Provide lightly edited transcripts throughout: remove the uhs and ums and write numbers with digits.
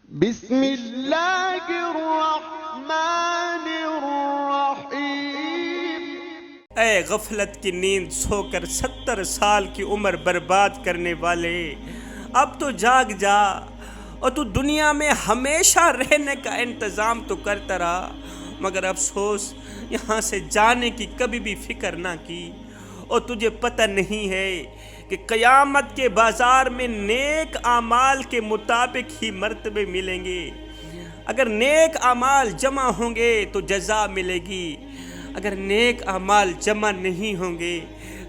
بسم اللہ الرحمن الرحیم۔ اے غفلت کی نیند سو کر 70 سال کی عمر برباد کرنے والے، اب تو جاگ جا اور تو دنیا میں ہمیشہ رہنے کا انتظام تو کرتا رہا، مگر افسوس یہاں سے جانے کی کبھی بھی فکر نہ کی۔ اور تجھے پتہ نہیں ہے کہ قیامت کے بازار میں نیک اعمال کے مطابق ہی مرتبے ملیں گے۔ اگر نیک اعمال جمع ہوں گے تو جزا ملے گی، اگر نیک اعمال جمع نہیں ہوں گے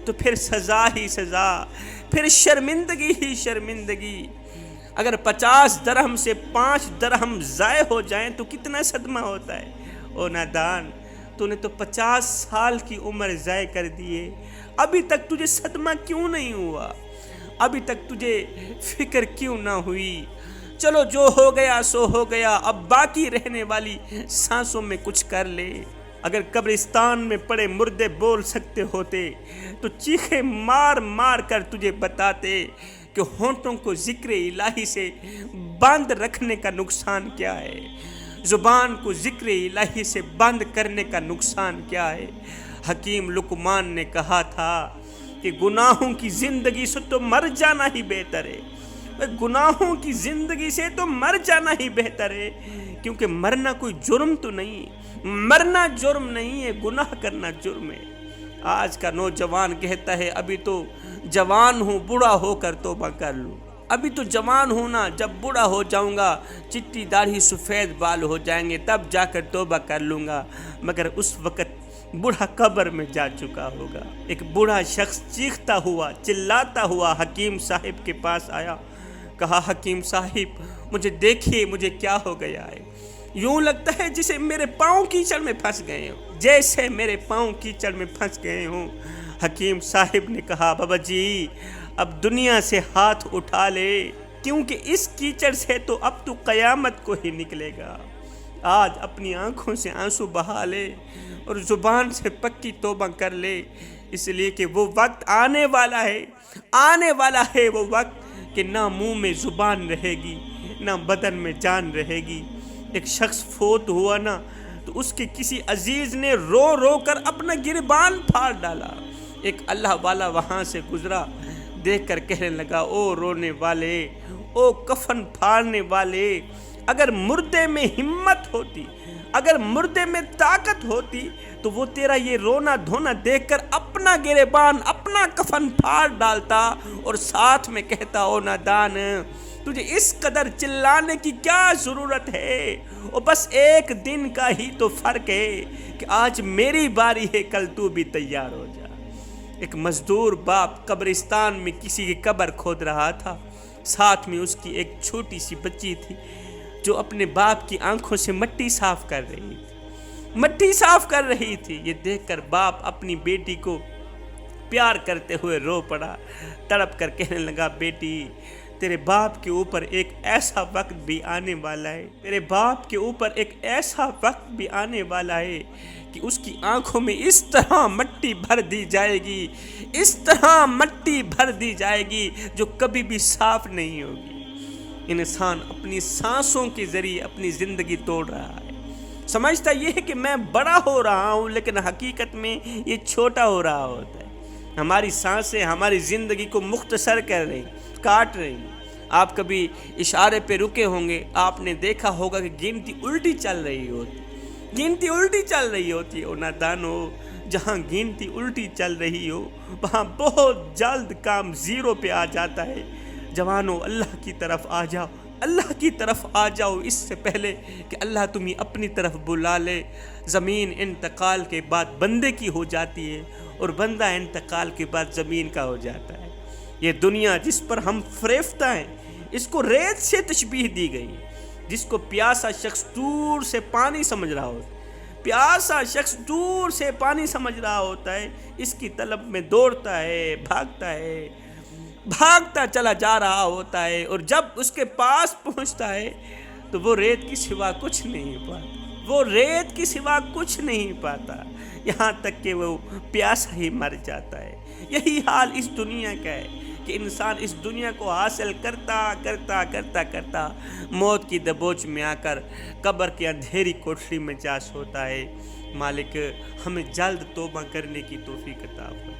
تو پھر سزا ہی سزا، پھر شرمندگی ہی شرمندگی۔ اگر 50 درہم سے 5 درہم ضائع ہو جائیں تو کتنا صدمہ ہوتا ہے۔ او نادان، تو نے تو 50 سال کی عمر ضائع کر دیے، ابھی تک تجھے صدمہ کیوں نہیں ہوا؟ ابھی تک تجھے فکر کیوں نہ ہوئی؟ چلو جو ہو گیا سو ہو گیا، اب باقی رہنے والی سانسوں میں کچھ کر لے۔ اگر قبرستان میں پڑے مردے بول سکتے ہوتے تو چیخیں مار مار کر تجھے بتاتے کہ ہونٹوں کو ذکر الہی سے بند رکھنے کا نقصان کیا ہے، زبان کو ذکر الہی سے بند کرنے کا نقصان کیا ہے۔ حکیم لقمان نے کہا تھا کہ گناہوں کی زندگی سے تو مر جانا ہی بہتر ہے، گناہوں کی زندگی سے تو مر جانا ہی بہتر ہے، کیونکہ مرنا کوئی جرم تو نہیں، مرنا جرم نہیں ہے، گناہ کرنا جرم ہے۔ آج کا نوجوان کہتا ہے ابھی تو جوان ہوں، بوڑھا ہو کر توبہ کر لوں، ابھی تو جوان ہوں نا، جب بوڑھا ہو جاؤں گا، چٹی داڑھی سفید بال ہو جائیں گے، تب جا کر توبہ کر لوں گا، مگر اس وقت بوڑھا قبر میں جا چکا ہوگا۔ ایک بوڑھا شخص چیختا ہوا چلاتا ہوا حکیم صاحب کے پاس آیا، کہا حکیم صاحب مجھے دیکھیے، مجھے کیا ہو گیا ہے، یوں لگتا ہے جسے میرے پاؤں کیچڑ میں پھنس گئے ہوں، جیسے میرے پاؤں کیچڑ میں پھنس گئے ہوں۔ حکیم صاحب نے کہا بابا جی اب دنیا سے ہاتھ اٹھا لے، کیونکہ اس کیچڑ سے تو اب تو قیامت کو ہی نکلے گا۔ آج اپنی آنکھوں سے آنسو بہا لے اور زبان سے پکی توبہ کر لے، اس لیے کہ وہ وقت آنے والا ہے، آنے والا ہے وہ وقت کہ نہ منہ میں زبان رہے گی نہ بدن میں جان رہے گی۔ ایک شخص فوت ہوا نا تو اس کے کسی عزیز نے رو رو کر اپنا گریبان پھاڑ ڈالا۔ ایک اللہ والا وہاں سے گزرا، دیکھ کر کہنے لگا او رونے والے، او کفن پھاڑنے والے، اگر مردے میں ہمت ہوتی، اگر مردے میں طاقت ہوتی تو وہ تیرا یہ رونا دھونا دیکھ کر اپنا گریبان اپنا کفن پھاڑ ڈالتا اور ساتھ میں کہتا او نادان تجھے اس قدر چلانے کی کیا ضرورت ہے، اور بس ایک دن کا ہی تو فرق ہے کہ آج میری باری ہے، کل تو بھی تیار ہو جا۔ ایک مزدور باپ قبرستان میں کسی کی قبر کھود رہا تھا، ساتھ میں اس کی ایک چھوٹی سی بچی تھی جو اپنے باپ کی آنکھوں سے مٹی صاف کر رہی تھی، مٹی صاف کر رہی تھی۔ یہ دیکھ کر باپ اپنی بیٹی کو پیار کرتے ہوئے رو پڑا، تڑپ کر کہنے لگا بیٹی تیرے باپ کے اوپر ایک ایسا وقت بھی آنے والا ہے، تیرے باپ کے اوپر ایک ایسا وقت بھی آنے والا ہے کہ اس کی آنکھوں میں اس طرح مٹی بھر دی جائے گی، اس طرح مٹی بھر دی جائے گی جو کبھی بھی صاف نہیں ہوگی۔ انسان اپنی سانسوں کے ذریعے اپنی زندگی توڑ رہا ہے، سمجھتا یہ ہے کہ میں بڑا ہو رہا ہوں، لیکن حقیقت میں یہ چھوٹا ہو رہا ہوتا ہے۔ ہماری سانسیں ہماری زندگی کو مختصر کر رہی، کاٹ رہی ہیں۔ آپ کبھی اشارے پہ رکے ہوں گے، آپ نے دیکھا ہوگا کہ گنتی الٹی چل رہی ہوتی، گنتی الٹی چل رہی ہوتی ہے۔ اور نادانو جہاں گنتی الٹی چل رہی ہو وہاں بہت جلد کام زیرو پہ آ جاتا ہے۔ جوانو اللہ کی طرف آ جاؤ، اللہ کی طرف آ جاؤ اس سے پہلے کہ اللہ تمہیں اپنی طرف بلا لے۔ زمین انتقال کے بعد بندے کی ہو جاتی ہے اور بندہ انتقال کے بعد زمین کا ہو جاتا ہے۔ یہ دنیا جس پر ہم فریفتہ ہیں اس کو ریت سے تشبیہ دی گئی ہے۔ جس کو پیاسا شخص دور سے پانی سمجھ رہا ہوتا ہے، پیاسا شخص دور سے پانی سمجھ رہا ہوتا ہے، اس کی طلب میں دوڑتا ہے، بھاگتا چلا جا رہا ہوتا ہے، اور جب اس کے پاس پہنچتا ہے تو وہ ریت کی سوا کچھ نہیں پاتا، وہ ریت کی سوا کچھ نہیں پاتا، یہاں تک کہ وہ پیاسا ہی مر جاتا ہے۔ یہی حال اس دنیا کا ہے کہ کہ انسان اس دنیا کو حاصل کرتا کرتا کرتا کرتا موت کی دبوچ میں آ کر قبر کی اندھیری کوٹری میں جا سوتا ہے۔ مالک ہمیں جلد توبہ کرنے کی توفیق عطا فرما۔